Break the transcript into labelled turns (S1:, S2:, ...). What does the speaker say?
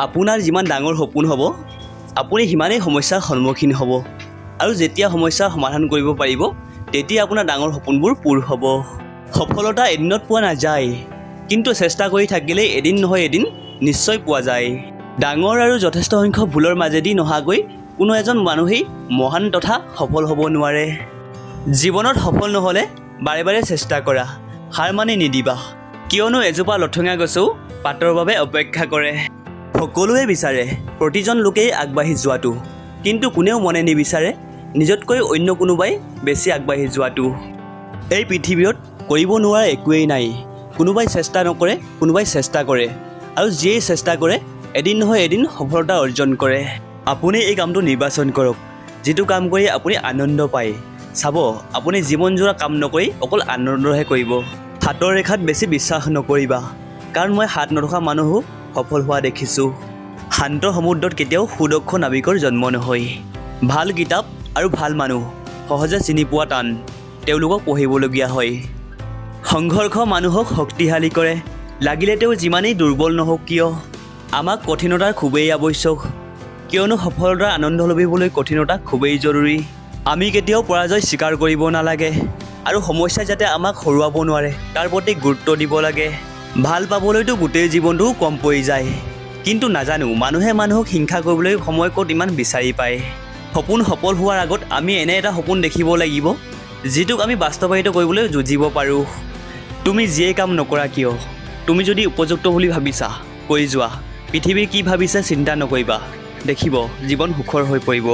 S1: আপোনাৰ যিমান ডাঙৰ সপোন হ'ব আপুনি সিমানেই সমস্যাৰ সন্মুখীন হ'ব আৰু যেতিয়া সমস্যাৰ সমাধান কৰিব পাৰিব তেতিয়া আপোনাৰ ডাঙৰ সপোনবোৰ পূৰ হ'ব। সফলতা এদিনত পোৱা নাযায়, কিন্তু চেষ্টা কৰি থাকিলে এদিন নহয় এদিন নিশ্চয় পোৱা যায়। ডাঙৰ আৰু যথেষ্ট সংখ্যক ভুলৰ মাজেদি নহাকৈ কোনো এজন মানুহেই মহান তথা সফল হ'ব নোৱাৰে। জীৱনত সফল নহ'লে বাৰে বাৰে চেষ্টা কৰা, হাৰ মানি নিদিবা, কিয়নো এজোপা লঠঙা গছেও পাতৰ বাবে অপেক্ষা কৰে। সকলোৱে বিচাৰে প্ৰতিজন লোকেই আগবাঢ়ি যোৱাটো, কিন্তু কোনেও মনে নিবিচাৰে নিজতকৈ অন্য কোনোবাই বেছি আগবাঢ়ি যোৱাটো। এই পৃথিৱীত কৰিব নোৱাৰা একোৱেই নাই। কোনোবাই চেষ্টা নকৰে, কোনোবাই চেষ্টা কৰে, আৰু যিয়েই চেষ্টা কৰে এদিন নহয় এদিন সফলতা অৰ্জন কৰে। আপুনি এই কামটো নিৰ্বাচন কৰক, যিটো কাম কৰি আপুনি আনন্দ পায়। চাব, আপুনি জীৱনজোৰা কাম নকৰি অকল আনন্দহে কৰিব। হাতৰ ৰেখাত বেছি বিশ্বাস নকৰিবা, কাৰণ মই হাত নথকা মানুহো সফল হোৱা দেখিছোঁ। শান্ত সমুদ্ৰত কেতিয়াও সুদক্ষ নাবিকৰ জন্ম নহয়। ভাল কিতাপ আৰু ভাল মানুহ সহজে চিনি পোৱা টান, তেওঁলোকক পঢ়িবলগীয়া হয়। সংঘৰ্ষ মানুহক শক্তিশালী কৰে, লাগিলে তেওঁ যিমানেই দুৰ্বল নহওক কিয়। আমাক কঠিনতাৰ খুবেই আৱশ্যক, কিয়নো সফলতাৰ আনন্দ লভিবলৈ কঠিনতা খুবেই জৰুৰী। আমি কেতিয়াও পৰাজয় স্বীকাৰ কৰিব নালাগে, আৰু সমস্যাই যাতে আমাক হৰুৱাব নোৱাৰে তাৰ প্ৰতি গুৰুত্ব দিব লাগে। ভাল পাবলৈতো গোটেই জীৱনটোও কম পৰি যায়, কিন্তু নাজানো মানুহে মানুহক হিংসা কৰিবলৈ সময় ক'ত ইমান বিচাৰি পায়। সপোন সফল হোৱাৰ আগত আমি এনে এটা সপোন দেখিব লাগিব যিটোক আমি বাস্তৱায়িত কৰিবলৈ যুঁজিব পাৰোঁ। তুমি যিয়েই কাম নকৰা কিয়, তুমি যদি উপযুক্ত বুলি ভাবিছা কৰি যোৱা। পৃথিৱীৰ কি ভাবিছে চিন্তা নকৰিবা, দেখিব জীৱন সুখৰ হৈ পৰিব।